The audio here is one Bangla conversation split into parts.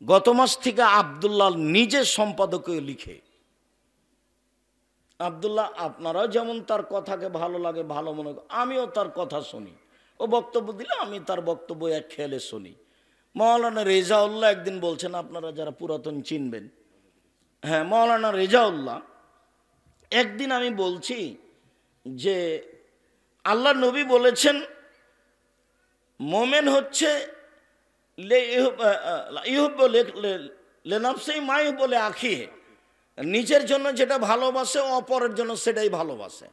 গত মাস থেকে আব্দুল্লাহ নিজের সম্পাদকীয় লিখে, আব্দুল্লাহ আপনারাও যেমন তার কথাকে ভালো লাগে ভালো মনে করেন, আমিও তার কথা শুনি, ও বক্তব্য দিলে আমি তার বক্তব্য এক খেয়ালে শুনি। মাওলানা রেজাউল্লাহ একদিন বলছেন, আপনারা যারা পুরাতন চিনবেন, হ্যাঁ মাওলানা রেজাউল্লাহ, একদিন আমি বলছি যে আল্লাহ নবী বলেছেন মোমেন হচ্ছে বলে আখি, নিজের জন্য যেটা ভালোবাসে অপরের জন্য সেটাই ভালোবাসে,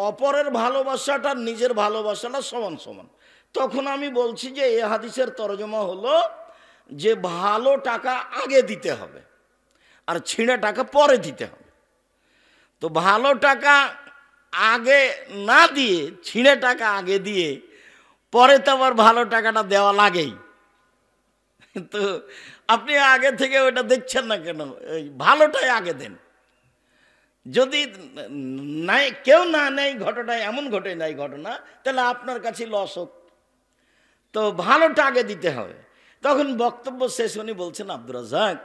অপরের ভালোবাসাটা নিজের ভালোবাসাটা সমান সমান। তখন আমি বলছি যে এ হাদিসের তরজমা হলো যে ভালো টাকা আগে দিতে হবে আর ছিঁড়ে টাকা পরে দিতে হবে। তো ভালো টাকা আগে না দিয়ে ছিঁড়ে টাকা আগে দিয়ে পরে তো আবার ভালো টাকাটা দেওয়া লাগেই। তো আপনি আগে থেকে ওটা দেখছেন না কেন? এই ভালোটাই আগে দেন। যদি নাই কেউ না নেই, ঘটনা এমন ঘটে নাই ঘটনা, তাহলে আপনার কাছে লস হোক। তো ভালোটা আগে দিতে হবে। তখন বক্তব্য শেষ উনি বলছেন, আব্দুর রাজ্জাক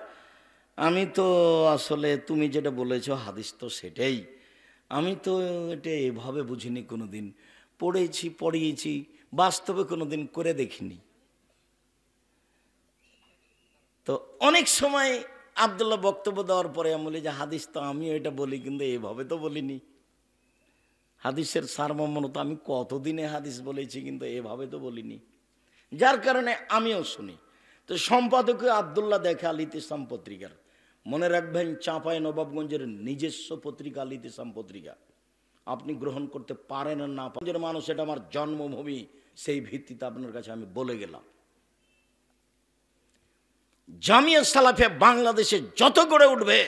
আমি তো আসলে তুমি যেটা বলেছো হাদিস তো সেটাই, আমি তো এটা এভাবে বুঝিনি, কোনো দিন পড়েছি পড়িয়েছি, বাস্তবে কোনো দিন করে দেখিনি। তো অনেক সময় আব্দুল্লাহ বক্তব্য দেওয়ার পরে আমি বলি যে হাদিস তো আমিও এটা বলি, কিন্তু এভাবে তো বলিনি। হাদিসের সারমর্ম তো আমি কতদিনে হাদিস বলেছি, কিন্তু এভাবে তো বলিনি, যার কারণে আমিও শুনি। তো সম্পাদকীয় আব্দুল্লাহ দেখে আল ইতিসাম পত্রিকার, মনে রাখবেন চাঁপাই নবাবগঞ্জের নিজস্ব পত্রিকা আল ইতিসাম পত্রিকা, আপনি গ্রহণ করতে পারেন আর না পারেন, মানুষ এটা আমার জন্মভূমি, সেই ভিত্তিতে আপনার কাছে আমি বলে গেলাম। জামিয়া সালাফিয়া বাংলাদেশে যত গড়ে উঠবে,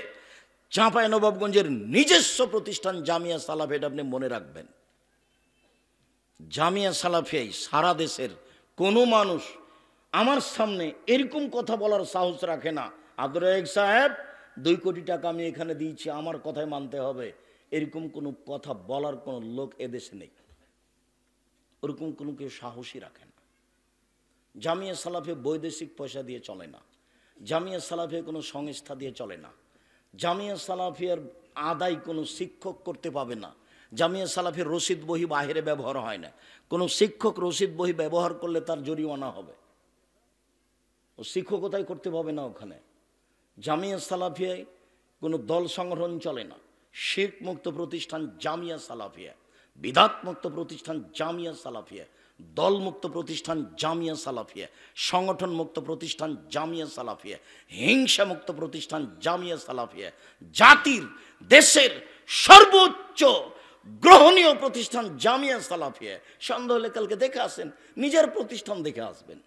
চাঁপাই নবাবগঞ্জের নিজস্ব প্রতিষ্ঠান জামিয়া সালাফিয়া, এটা আপনি মনে রাখবেন। জামিয়া সালাফিয়াই সারা দেশের কোনো মানুষ আমার সামনে এরকম কথা বলার সাহস রাখে না, আব্দুর রাজ্জাক সাহেব 2 কোটি টাকা আমি এখানে দিয়েছি, আমার কথাই মানতে হবে, এরকম কোনো কথা বলার কোনো লোক এদেশে নেই। ওরকম কোনো কেউ সাহসী রাখে না। জামিয়া সালাফিয়া বৈদেশিক পয়সা দিয়ে চলে না, জামিয়া সালাফিয়া কোনো সংস্থা দিয়ে চলে না, জামিয়া সালাফিয়ার আদায় কোনো শিক্ষক করতে পাবে না, জামিয়া সালাফিয়ার রসিদ বহি বাহিরে ব্যবহার হয় না, কোনো শিক্ষক রসিদ বহি ব্যবহার করলে তার জরিমানা হবে, ও শিক্ষকতাই করতে পাবে না ওখানে। জামিয়া সালাফিয়ায় কোনো দল সংগঠন চলে না, শিরক মুক্ত প্রতিষ্ঠান জামিয়া সালাফিয়া, বিদাত মুক্ত প্রতিষ্ঠান জামিয়া সালাফিয়া, দলমুক্ত প্রতিষ্ঠান জামিয়া সালাফিয়া, সংগঠন মুক্ত প্রতিষ্ঠান জামিয়া সালাফিয়া, হিংসা মুক্ত প্রতিষ্ঠান জামিয়া সালাফিয়া, জাতির দেশের সর্বোচ্চ গ্রহণীয় প্রতিষ্ঠান জামিয়া সালাফিয়া। সন্দেহ হলে কালকে দেখে আসেন, নিজের প্রতিষ্ঠান দেখে আসবেন।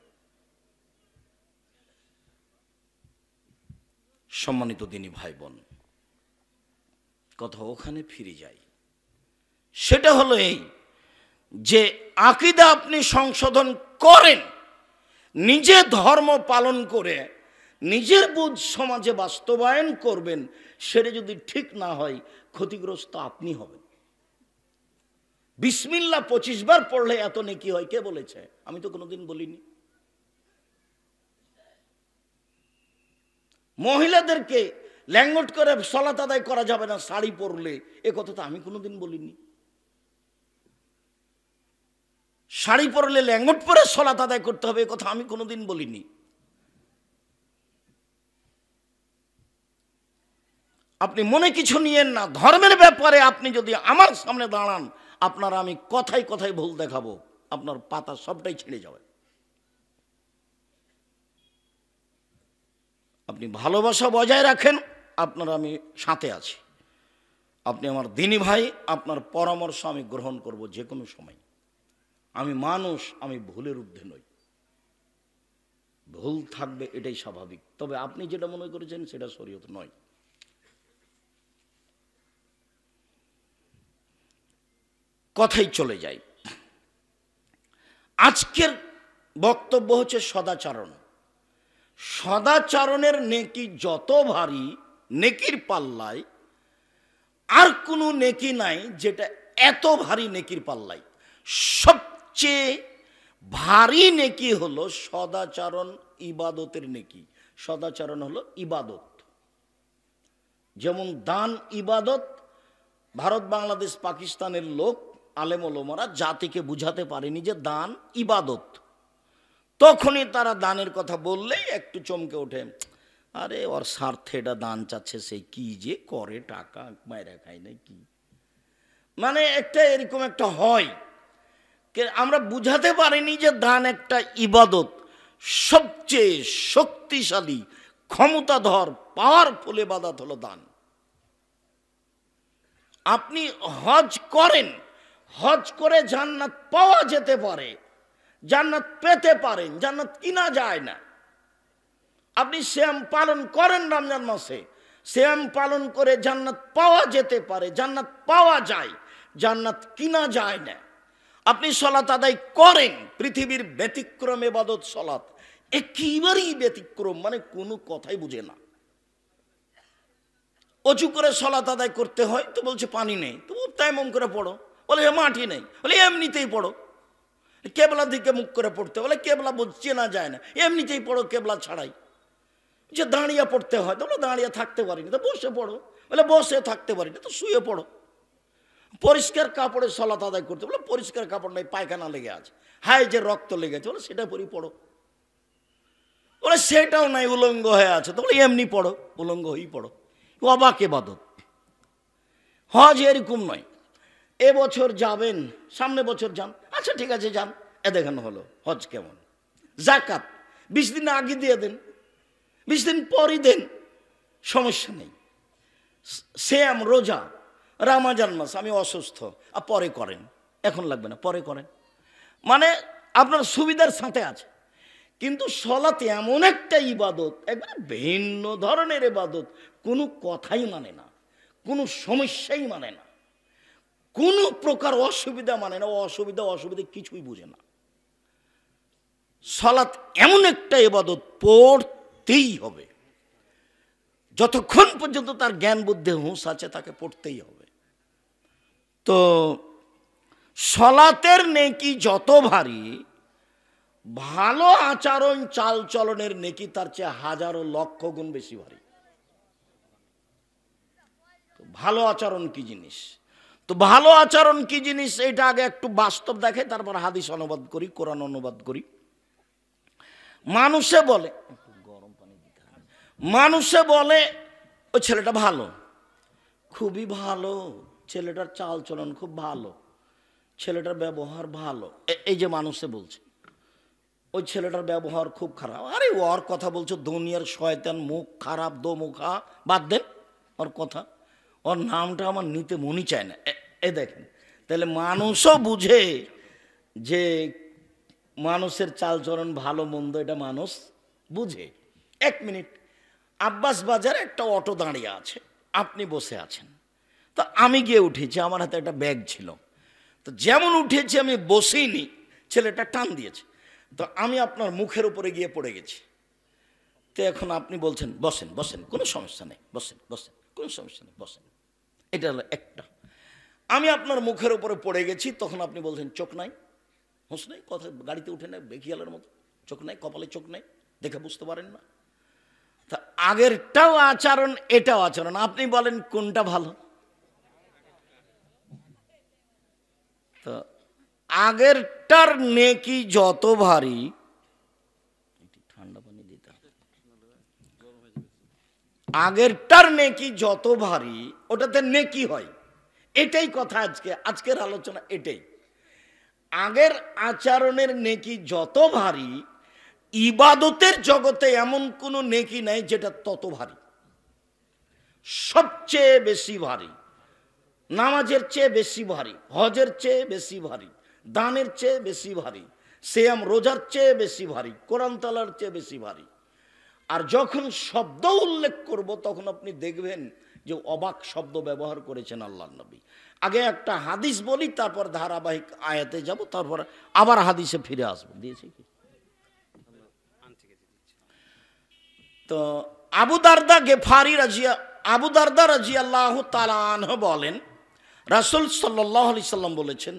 সম্মানিত দিনী ভাই বোন, কথা ওখানে ফিরে যাই। সেটা হলো এই যে আকীদা আপনি সংশোধন করেন, নিজে ধর্ম পালন করে নিজের বুঝ সমাজে বাস্তবায়ন করবেন, সেটা যদি ঠিক না হয় ক্ষতিগ্রস্ত আপনি হবেন। বিসমিল্লাহ 25 বার পড়লে এত নেকি হয়, কে বলেছে? আমি তো কোনোদিন বলিনি। মহিলাদেরকে ল্যাঙ্গট করে সালাত আদায় করা যাবে না শাড়ি পরলে, এ কথা তো আমি কোনোদিন বলিনি। শাড়ি পরলে ল্যাঙ্গট পরে সালাত আদায় করতে হবে, এ কথা আমি কোনোদিন বলিনি। আপনি মনে কিছু নিয়েন না, ধর্মের ব্যাপারে আপনি যদি আমার সামনে দাঁড়ান, আপনার আমি কথায় কথায় ভুল দেখাবো, আপনার পাতা সবটাই ছিঁড়ে যাবে। আপনি ভালোবাসা বজায় রাখেন, আপনার আমি সাথে আছি, আপনি আমার দিনী ভাই, আপনার পরামর্শ আমি গ্রহণ করব যে কোনো সময়। আমি মানুষ, আমি ভুলের ঊর্ধ্বে নই, ভুল থাকবে এটাই স্বাভাবিক, তবে আপনি যেটা মনে করেছেন সেটা শরীয়ত নয়। কথাই চলে যাই। আজকের বক্তব্য হচ্ছে সদাচরণ। সদাচরণের নেকি যত ভারী, নেকির পাল্লায় আর কোনো নেকি নাই যেটা এত ভারী নেকির পাল্লায়। সবচেয়ে ভারী নেকি হলো সদাচরণ ইবাদতের নেকি, সদাচরণ হলো ইবাদত। যেমন দান ইবাদত, ভারত বাংলাদেশ পাকিস্তানের লোক আলেম ওলামারা জাতিকে বুঝাতে পারেনি যে দান ইবাদত। তখনই তারা দানের কথা বললেই একটু চমকে ওঠে, আরে ওর স্বার্থে এটা দান চাচ্ছে, সে কি যে করে, টাকা মায়েরা খায় না কি, মানে একটা এরকম একটা হয়। আমরা বুঝাতে পারিনি যে দান একটা ইবাদত, সবচেয়ে শক্তিশালী ক্ষমতাধর পাওয়ারফুল ইবাদত হলো দান। আপনি হজ করেন, হজ করে জান্নাত পাওয়া যেতে পারে, জান্নাত পেতে পারেন, জান্নাত কিনা যায় না। আপনি সিয়াম পালন করেন রমজান মাসে, সিয়াম পালন করে জান্নাত পাওয়া যেতে পারে, জান্নাত পাওয়া যায়, জান্নাত কিনা যায় না। আপনি সালাত আদায় করেন, পৃথিবীর ব্যতিক্রম ইবাদত সালাত, একেবারেই ব্যতিক্রম, মানে কোনো কথাই বুঝে না। অজু করে সালাত আদায় করতে হয় তো বলছে পানি নেই, তো তায়াম্মুম করে পড়ো, বলে মাটি নেই, বলে এমনিতেই পড়ো। কেবলা দিকে মুখ করে পড়তে, বলে কেবলা চেনা যায় না, এমনিতেই পড়ো কেবলা ছাড়াই। যে দাঁড়িয়ে পড়তে হয়, তো দাঁড়িয়ে থাকতে পারিনি, তো বসে পড়ো, বলে বসে থাকতে পারি না, তো শুয়ে পড়ো। পরিষ্কার কাপড়ে সালাত আদায় করতে, বলে পরিষ্কার কাপড় নাই, পায়খানা লেগে আছে, হায় যে রক্ত লেগেছে, বলে সেটা পরি পড়ো। বলে সেটাও নাই, উলঙ্গ হয়ে আছে, তো বলে এমনি পড়ো, উলঙ্গ হয়েই পড়ো। অবাক ইবাদত। হজ এরকম নয়, এবছর যাবেন, সামনে বছর যান, আচ্ছা ঠিক আছে যান, এ দেখানো হলো হজ কেমন। জাকাত 20 দিন আগে দিয়ে দেন, 20 দিন পরই দেন, সমস্যা নেই। সিয়াম রোজা, রমজান মাস আমি অসুস্থ, আর পরে করেন, এখন লাগবে না, পরে করেন, মানে আপনার সুবিধার সাথে আছে। কিন্তু সালাত এমন একটা ইবাদত, একবারে ভিন্ন ধরনের ইবাদত, কোনো কথাই মানে না, কোনো সমস্যাই মানে না, কোনো প্রকার অসুবিধা মানে না, অসুবিধা কিছুই বুঝে না। সালাত এমন একটা ইবাদত, পড়তেই হবে, যতক্ষণ পর্যন্ত তার জ্ঞান বুদ্ধি হুঁশ আছে তাকে পড়তেই হবে। তো সালাতের নেকি যত ভারী, ভালো আচরণ চাল চলনের নেকি তার চেয়ে হাজারো লক্ষ গুণ বেশি ভারী। ভালো আচরণ কি জিনিস, তো ভালো আচরণ কি জিনিস এটা আগে একটু বাস্তব দেখে, তারপর হাদিস অনুবাদ করি, কোরআন অনুবাদ করি। মানুষে বলে, গরম পানি দিতে হবে, মানুষে বলে ওই ছেলেটা ভালো, খুবই ভালো, ছেলেটার চাল চলন খুব ভালো, ছেলেটার ব্যবহার ভালো। এই যে মানুষে বলছে ওই ছেলেটার ব্যবহার খুব খারাপ, আরে ওর কথা বলছো, দুনিয়ার শয়তান, মুখ খারাপ, দো মুখা, বাদ দেন ওর কথা, ওর নামটা আমার নিতে মনই চায় না। এ দেখেন, তাহলে মানুষও বুঝে যে মানুষের চালচরণ ভালো মন্দ, এটা মানুষ বুঝে। 1 মিনিট, আব্বাস বাজারে একটা অটো দাঁড়িয়ে আছে, আপনি বসে আছেন, তো আমি গিয়ে উঠেছি, আমার হাতে একটা ব্যাগ ছিল, তো যেমন উঠেছি আমি বসিনি, ছেলেটা টান দিয়েছে, তো আমি আপনার মুখের উপরে গিয়ে পড়ে গেছি। তো এখন আপনি বলছেন বসেন বসেন, কোনো সমস্যা নেই, বসেন বসেন, কোনো সমস্যা নেই, বসেন। এটা হলো একটা। আমি আপনার মুখের উপরে পড়ে গেছি, তখন আপনি বলছেন চোখ নাই, হুঁশ নাই, কথা গাড়িতে উঠে নেয় বেখিয়ালের মতো, চোখ নাই, কপালে চোখ নাই, দেখে বুঝতে পারেন না। তা আগেরটাও আচরণ, এটাও আচরণ, আপনি বলেন কোনটা ভালো? তো আগেরটার নেকি যত ভারী, ঠান্ডা পানি দিতে হবে, আগেরটার নেকি যত ভারী ওটাতে নেকি হয়, এটাই কথা আজকের আলোচনা এটাই। আগের আচরণের নেকি যত ভারী, ইবাদতের জগতে এমন কোনো নেকি নাই যেটা তত ভারী, সবচেয়ে বেশি ভারী, নামাজের চেয়ে বেশি ভারী, হজের চেয়ে বেশি ভারী, দানের চেয়ে বেশি ভারী, সিয়াম রোজার চেয়ে বেশি ভারী, কোরআন তালার চেয়ে বেশি ভারী। আর যখন শব্দ উল্লেখ করব তখন আপনি দেখবেন যে অবাক শব্দ ব্যবহার করেছেন আল্লাহর নবী। আগে একটা হাদিস বলি, তারপর ধারাবাহিক আয়াতে যাব, তারপর আবার হাদিসে ফিরে আসবো। দিয়েছি কি? তো আবু দারদা রাদিয়াল্লাহু তাআলা আনহু বলেন, রাসূল সাল্লাল্লাহু আলাইহি সাল্লাম বলেছেন,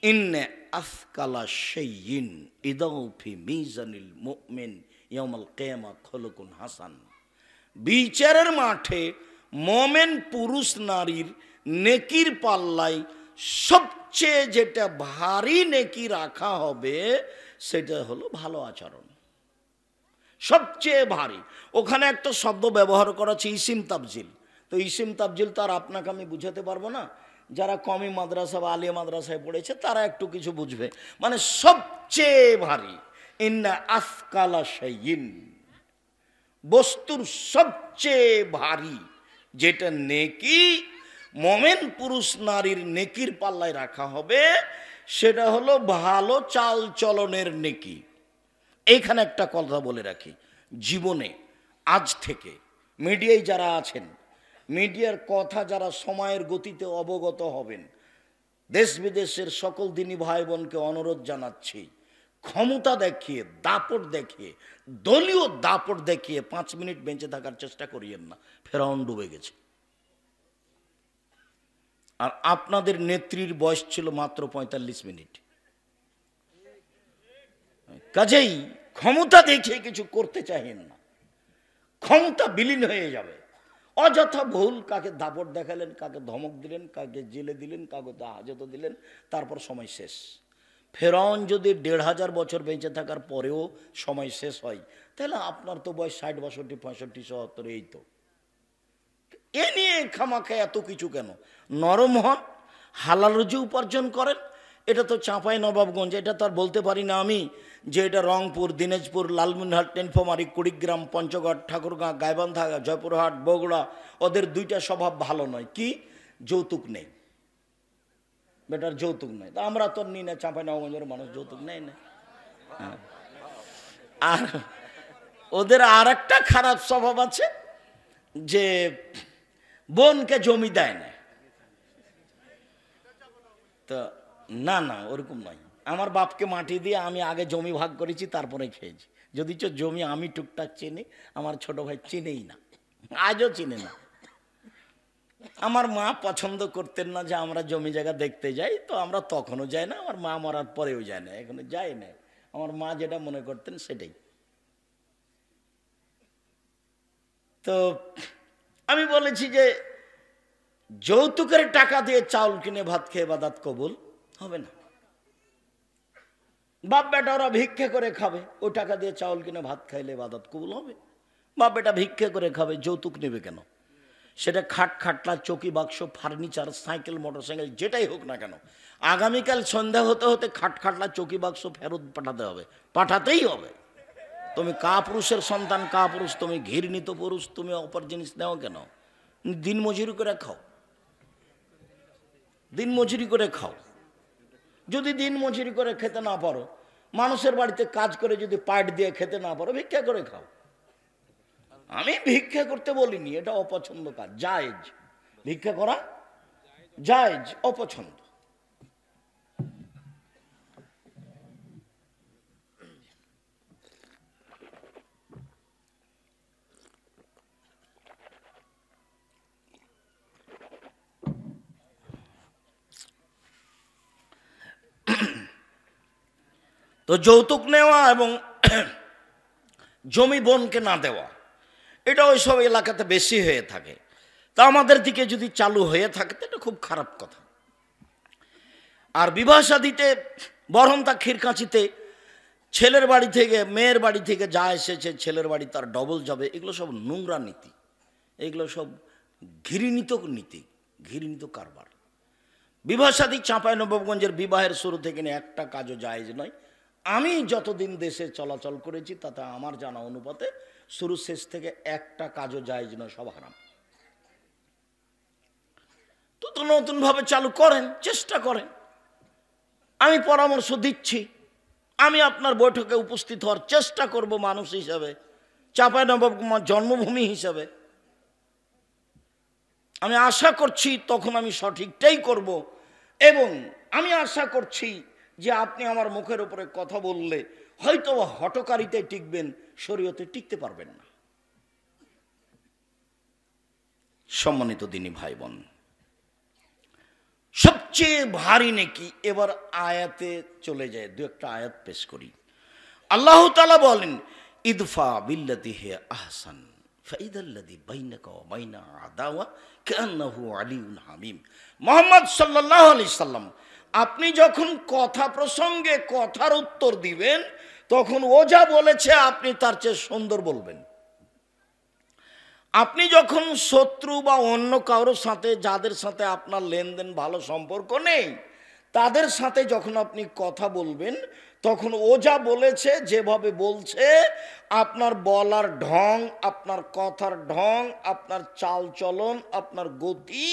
ইন্না আফকালা শাইইন ইদাউ ফি মিজানিল মুমিন ইয়াউমাল কিয়ামা খুলুকুন হাসান। বিচারের মাঠে মোমেন পুরুষ নারীর নেকির পাল্লায় সবচেয়ে যেটা ভারী নেকি রাখা হবে সেটা হলো ভালো আচরণ, সবচেয়ে ভারী। ওখানে একটা শব্দ ব্যবহার করা আছে ইসিম তাবজিল। তো ইসিম তাবজিল তো আর আপনাকে আমি বুঝাতে পারবো না, যারা কমি মাদ্রাসা বা আলিয়া মাদ্রাসায় পড়েছে তারা একটু কিছু বুঝবে। মানে সবচেয়ে ভারী, ইন্না আসকালা শাইইন, বস্তুর সবচেয়ে ভারী যেটা নেকি মোমেন পুরুষ নারীর নেকির পাল্লায় রাখা হবে সেটা হলো ভালো চাল চলনের নেকি। এইখানে একটা কথা বলে রাখি, জীবনে আজ থেকে মিডিয়ায় যারা আছেন, মিডিয়ার কথা যারা সময়ের গতিতে অবগত হবেন, দেশ বিদেশের সকল দিনী ভাই বোনকে অনুরোধ জানাচ্ছি, ক্ষমতা দেখিয়ে, দাপট দেখিয়ে, দলীয় দাপট দেখিয়ে 5 মিনিট বেঁচে থাকার চেষ্টা করিয়েন না। ফেরাউন ডুবে গেছে, আর আপনাদের নেত্রীর বয়স ছিল মাত্র 45 মিনিট। কাজেই ক্ষমতা দেখিয়ে কিছু করতে চাইেন না, ক্ষমতা বিলীন হয়ে যাবে। অযথা ভুল, কাকে দাপট দেখালেন, কাকে ধমক দিলেন, কাকে জেলে দিলেন, কাকে হাজতে দিলেন, তারপর সময় শেষ। ফেরাউন যদি 1500 বছর বেঁচে থাকার পরেও সময় শেষ হয়, তাহলে আপনার তো বয়স 60, 62, 65, 77, এই তো। এ নিয়ে খামাখা এত কিছু কেন? নরম হন, হালাল রুজি উপার্জন করেন। এটা তো চাঁপাই নবাবগঞ্জ, এটা তো আর বলতে পারি না আমি যে এটা রংপুর, দিনাজপুর, লালমনিরহাট, টেনফোমারি, কুড়িগ্রাম, পঞ্চগড়, ঠাকুরগাঁ, গাইবান্ধা, জয়পুরহাট, বগুড়া, ওদের দুইটা স্বভাব ভালো নয়। কি? যৌতুক নেই, বেটার যৌতুক নেই। তা আমরা তো নিই না, চাঁপাই নবাবগঞ্জের মানুষ যৌতুক নেই না। আর ওদের আর একটা খারাপ স্বভাব আছে যে বোনকে জমি দেয় না। তো না না, ওরকম নয়। আমার বাপকে মাটি দিয়ে আমি আগে জমি ভাগ করেছি, তারপরে খেয়েছি। যদি জমি আমি টুকটাক চিনি, আমার ছোট ভাই চিনেই না, আজও চিনে না। আমার মা পছন্দ করতেন না যে আমরা জমি জায়গা দেখতে যাই, তো আমরা তখনও যাই না, আমার মা মরার পরেও যায় না, এখনো যায় না। আমার মা যেটা মনে করতেন সেটাই। তো আমি বলেছি যে যৌতুকের টাকা দিয়ে চাউল কিনে ভাত খেয়ে ইবাদত কবুল হবে না। বাপ বেটা ওরা ভিক্ষে করে খাবে, ওই টাকা দিয়ে চাউল কিনে ভাত খাইলে ইবাদত কবুল হবে? বাপ বেটা ভিক্ষে করে খাবে, যৌতুক নেবে কেন? সেটা খাট খাটলা, চৌকি বাক্স, ফার্নিচার, সাইকেল, মোটরসাইকেল, যেটাই হোক না কেন, আগামীকাল সন্ধ্যা হতে হতে খাট খাটলা, চৌকি বাক্স ফেরত পাঠাতে হবে, পাঠাতেই হবে। তুমি কা পুরুষের সন্তান, কা পুরুষ, তুমি ঘৃণিত পুরুষ, তুমি অপর জিনিস নেও কেন? দিন মজুরি করে খাও, দিন মজুরি করে খাও। যদি দিন মজুরি করে খেতে না পারো, মানুষের বাড়িতে কাজ করে যদি পাট দিয়ে খেতে না পারো, ভিক্ষা করে খাও। আমি ভিক্ষা করতে বলিনি, এটা অপছন্দ কাজ, জায়েজ। ভিক্ষা করা জায়েজ, অপছন্দ। তো যৌতুক নেওয়া এবং জমি বোনকে না দেওয়া, এটা ওই সব এলাকাতে বেশি হয়ে থাকে। তা আমাদের দিকে যদি চালু হয়ে থাকে তো এটা খুব খারাপ কথা। আর বিবাহ শাদীতে বরহন্তা ক্ষীরকাঁচিতে ছেলের বাড়ি থেকে, মেয়ের বাড়ি থেকে যা এসেছে ছেলের বাড়ি তার ডবল যাবে, এগুলো সব নোংরা নীতি, এগুলো সব ঘৃণিত নীতি, ঘৃণিত কারবার। বিবাহ শাদী চাঁপাইনবাবগঞ্জের বিবাহের শুরু থেকে নিয়ে একটা কাজও জায়েজ নয়। আমি যতদিন দেশে চলাচল করেছি তাতে আমার জানা অনুপাতে শুরু শেষ থেকে একটা কাজও জায়েজ নয়, সব হারাম। তো নতুনভাবে চালু করেন, চেষ্টা করেন। আমি পরামর্শ দিচ্ছি, আমি আপনার বৈঠকে উপস্থিত হওয়ার চেষ্টা করব মানুষ হিসাবে, চাঁপাইনবাবগঞ্জ জন্মভূমি হিসাবে। আমি আশা করছি তখন আমি সঠিকটাই করব, এবং আমি আশা করছি যে আপনি আমার মুখের উপরে কথা বললে হয়তো হটকারিতে টিকবেন, শরীয়তে টিকতে পারবেন না। সম্মানিত দিনী ভাই বোন, সবচেয়ে ভারী নেকি, এবার আয়াতে চলে যায়, দু একটা আয়াত পেশ করি। আল্লাহ তাআলা বলেন, ইদফা বিল্লাতি হি আহসান ফাইদাল্লাযী বাইনাকা ওয়া বাইনা আদাওয়া কান্নাহু আলিয়্যুন হামীম। মুহাম্মদ সাল্লাল্লাহু আলাইহি সাল্লাম, আপনি যখন কথা প্রসঙ্গে কথার উত্তর দিবেন, তখন ও যা বলেছে আপনি তার চেয়ে সুন্দর বলবেন। আপনি যখন শত্রু বা অন্য কারোর সাথে, যাদের সাথে আপনার লেনদেন ভালো সম্পর্ক নেই, তাদের সাথে যখন আপনি কথা বলবেন, তখন ও যা বলেছে, যেভাবে বলছে, আপনার বলার ঢং, আপনার কথার ঢং, আপনার চাল চলন, আপনার গতি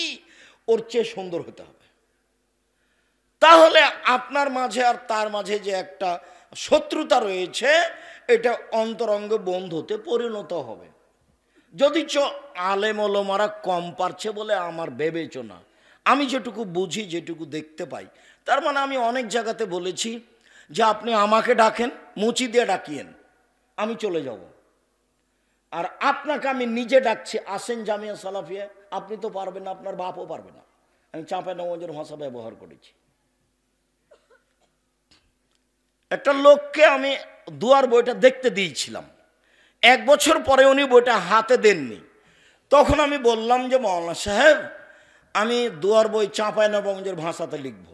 ওর চেয়ে সুন্দর হতে হবে। তাহলে আপনার মাঝে আর তার মাঝে যে একটা শত্রুতা রয়েছে, এটা অন্তরঙ্গ বন্ধুতে পরিণত হবে। যদি আলেম ওলামারা কম পারছে বলে আমার বিবেচনা, আমি যেটুকু বুঝি, যেটুকু দেখতে পাই, তার মানে আমি অনেক জায়গাতে বলেছি যে আপনি আমাকে ডাকেন, মুচি দিয়ে ডাকিয়েন, আমি চলে যাব। আর আপনাকে আমি নিজে ডাকছি, আসেন জামিয়া সালাফিয়া, আপনি তো পারবেন না, আপনার বাপও পারবে না। আমি চাঁপাইনবাবগঞ্জের ভাষা ব্যবহার করেছি। একটা লোককে আমি দুয়ার বইটা দেখতে দিয়েছিলাম, 1 বছর পরে উনি বইটা হাতে দেননি। তখন আমি বললাম যে মাওলানা সাহেব, আমি দুয়ার বই চাঁপাইনবাবগঞ্জের ভাষাতে লিখব।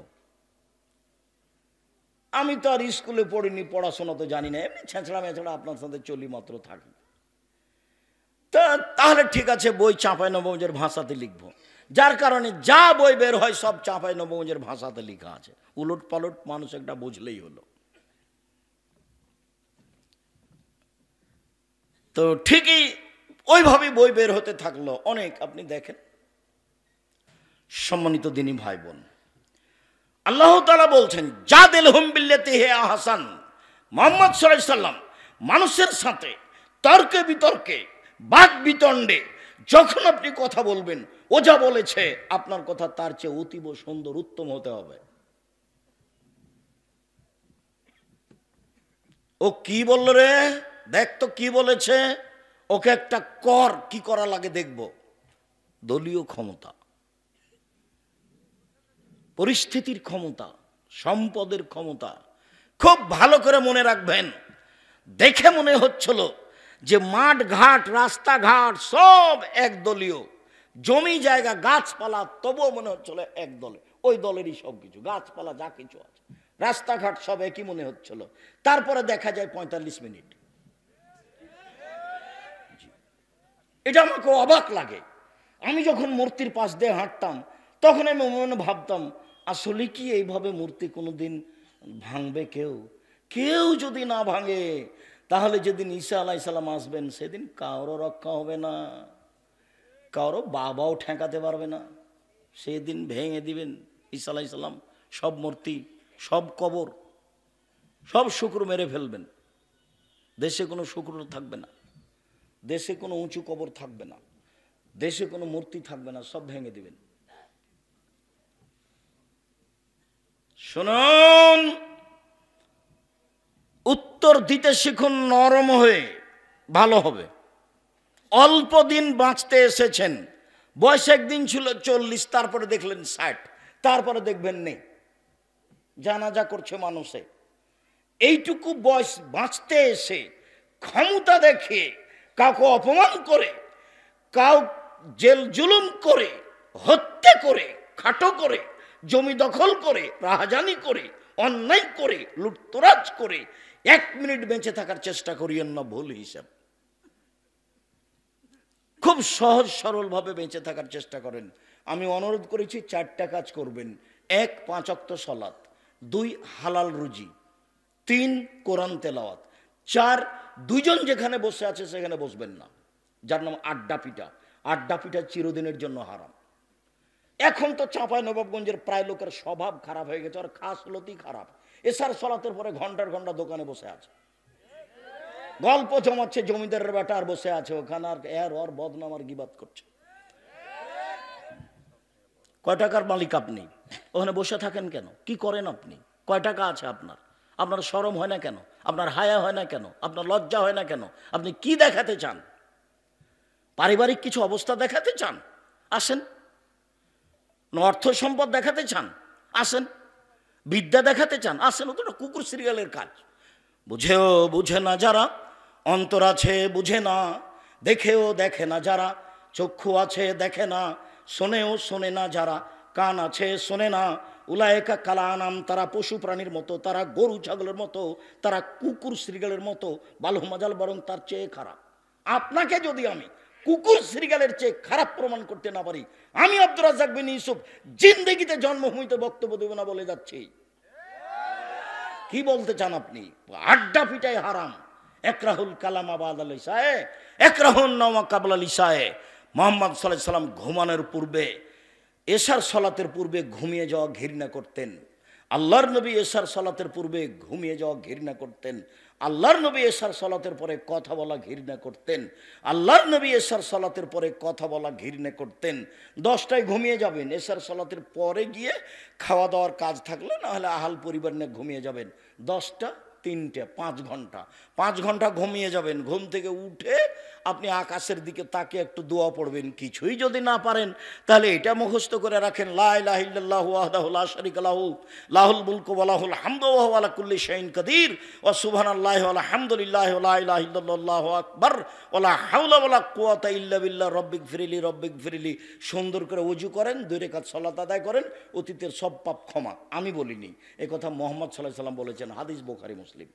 আমি তো আর স্কুলে পড়িনি, পড়াশোনা তো জানি না, এমনি ছেঁচড়া মেছড়া আপনার সাথে চলি মাত্র থাকি। তাহলে ঠিক আছে, বই চাঁপাইনবাবগঞ্জের ভাষাতে লিখব। যার কারণে যা বই বের হয় সব চাঁপাইনবাবগঞ্জের ভাষাতে লেখা আছে, উলট পালট মানুষ একটা বুঝলেই হলো। তো ঠিকই ওইভাবে বই বের হতে থাকলো অনেক। আপনি দেখেন, সম্মানিত দিনী ভাই বোন, আল্লাহ তাআলা বলছেন জাদিলহুম বিল্লাতি হি আহসান। মুহাম্মদ সাল্লাল্লাহু আলাইহি সাল্লাম মানুষের সাথে তর্কে বিতর্কে, বাদ বিতণ্ডে যখন আপনি কথা বলবেন, ও যা বলেছে আপনার কথা তার চেয়ে অতীব সুন্দর, উত্তম হতে হবে। ও কি বলল রে, দেখ তো কি বলেছে, ওকে একটা কর, কি করা লাগে দেখব। দলীয় ক্ষমতা, পরিস্থিতির ক্ষমতা, সম্পদের ক্ষমতা, খুব ভালো করে মনে রাখবেন। দেখে মনে হচ্ছিল যে মাঠ ঘাট, রাস্তাঘাট সব একদলীয়, জমি জায়গা গাছপালা তবুও মনে হচ্ছিল এক দলে, ওই দলেরই সব কিছু, গাছপালা যা কিছু আছে, রাস্তাঘাট সব একই মনে হচ্ছিল। তারপরে দেখা যায় 45 মিনিট। এটা আমাকে অবাক লাগে। আমি যখন মূর্তির পাশ দিয়ে হাঁটতাম, তখন আমি মনে ভাবতাম, আসলে কি এইভাবে মূর্তি কোনোদিন ভাঙবে কেউ? কেউ যদি না ভাঙে, তাহলে যেদিন ঈসা আলাইহিস সালাম আসবেন, সেদিন কারো রক্ষা হবে না, কারো বাবাও ঠেকাতে পারবে না। সেদিন ভেঙে দিবেন ঈসা আলাইহিস সালাম সব মূর্তি, সব কবর, সব শুকর মেরে ফেলবেন। দেশে কোনো শুকর থাকবে না, দেশে কোনো উঁচু কবর থাকবে না, দেশে কোনো মূর্তি থাকবে না, সব ভেঙে দিবেন। শুনুন, উত্তর দিতে শিখুন নরম হয়ে, ভালো হবে। অল্প দিন বাঁচতে এসেছেন, বয়স একদিন ছিল 40, তারপরে দেখলেন 60, তারপরে দেখবেন নেই, জানাজা করছে মানুষে। এইটুকু বয়স বাঁচতে এসে ক্ষমতা দেখিয়ে, কাউকে অপমান করে, কাউ জেল জুলুম করে, হত্যা করে, খাটো করে, জমি দখল করে, রাহাজানি করে, অন্যায় করে, লুটতরাজ করে 1 মিনিট বেঁচে থাকার চেষ্টা করিয়েন না, ভুল হিসাব। খুব সহজ সরল ভাবে বেঁচে থাকার চেষ্টা করেন। আমি অনুরোধ করেছি 4টা কাজ করবেন। 1, 5 ওয়াক্ত সালাত, 2, হালাল রুজি, 3, কোরআন তেলাওয়াত, 4, দুইজন যেখানে বসে আছে সেখানে বসবেন না, যার নাম আড্ডা পিটা। আড্ডা পিটা চিরদিনের জন্য হারাম। এখন তো চাঁপাইনবাবগঞ্জের প্রায় লোকের স্বভাব খারাপ হয়ে গেছে, আর খাসলতি খারাপ। এশার সালাতের পরে ঘন্টার ঘন্টা দোকানে বসে আছে, গল্প জমাচ্ছে, জমিদারের বেটা আর বসে আছে ওখানে, আর এর ওর বদনাম আর গিবাত করছে। কয় টাকার মালিক আপনি? ওখানে বসে থাকেন কেন? কি করেন আপনি? কয় টাকা আছে আপনার? আপনার শরম হয় না কেন? আপনার হায়া হয় না কেন? আপনার লজ্জা হয় না কেন? আপনি কি দেখাতে চান? পারিবারিক কিছু অবস্থা দেখাতে চান? আসেন। অর্থ সম্পদ দেখাতে চান? আসেন। বিদ্যা দেখাতে চান? আসেন। ও তো কুকুর সিরিয়ালের কাজ। বুঝেও বুঝে না যারা, অন্তর আছে বুঝে না, দেখেও দেখে না যারা, চক্ষু আছে দেখে না, শোনেও শোনে না যারা, কান আছে শোনে না, উলায়েকা কালানাম, তারা পশু প্রাণীর মতো, তারা গরু ছাগলের মতো, তারা কুকুর শ্রীগালের মতো, বালহমাজাল, বরং তার চেয়ে খারাপ। আপনাকে যদি আমি কুকুর শ্রীগালের চেয়ে খারাপ প্রমাণ করতে না পারি, আমি আব্দুর রাজ্জাক বিন ইউসুফ জিন্দেগিতে জন্মভূমিতে বক্তব্য দেব না বলে যাচ্ছি। কি বলতে চান আপনি? আড্ডা পিটাই হারাম। একরাহুল কালাম আবাদ আল ইসায়ে, একরাহুন নামা কাবলা লিসায়ে। মুহাম্মদ সাল্লাল্লাহু আলাইহি সাল্লাম ঘুমানোর পূর্বে, এশার সলাতের পূর্বে ঘুমিয়ে যাওয়া ঘৃণা করতেন। আল্লাহর নবী এশার সলাতের পূর্বে ঘুমিয়ে যাওয়া ঘৃণা করতেন। আল্লাহর নবী এশার সলাতের পরে কথা বলা ঘৃণা করতেন। আল্লাহর নবী এশার সলাতের পরে কথা বলা ঘৃণা করতেন। 10টায় ঘুমিয়ে যাবেন, এশার সলাতের পরে গিয়ে খাওয়া দাওয়ার কাজ থাকলে, না হলে আহাল পরিবার নিয়ে ঘুমিয়ে যাবেন। 10টা, 3টে, 5 ঘন্টা, 5 ঘন্টা ঘুমিয়ে যাবেন। ঘুম থেকে উঠে আপনি আকাশের দিকে তাকে একটু দোয়া পড়বেন। কিছুই যদি না পারেন তাহলে এটা মুখস্থ করে রাখেন, লা ইলাহা ইল্লাল্লাহু ওয়াহদাহু লা শারীকা লাহু লাহুল মুলকু ওয়া লাহুল হামদু ওয়া হুয়া আলা কুল্লি শাইইন কাদির ওয়া সুবহানাল্লাহি ওয়া আলহামদুলিল্লাহি ওয়া লা ইলাহা ইল্লাল্লাহু আকবার ওয়া লা হাওলা ওয়া লা কুওয়াতা ইল্লা বিল্লাহ রব্বিগফিরলি রব্বিগফিরলি। সুন্দর করে ওযু করেন, 2 রাকাত সালাত আদায় করেন, অতীতের সব পাপ ক্ষমা। আমি বলিনি, এ কথা মুহাম্মদ সাল্লাল্লাহু আলাইহি সাল্লাম বলেছেন, হাদিস বুখারী মুসলিম।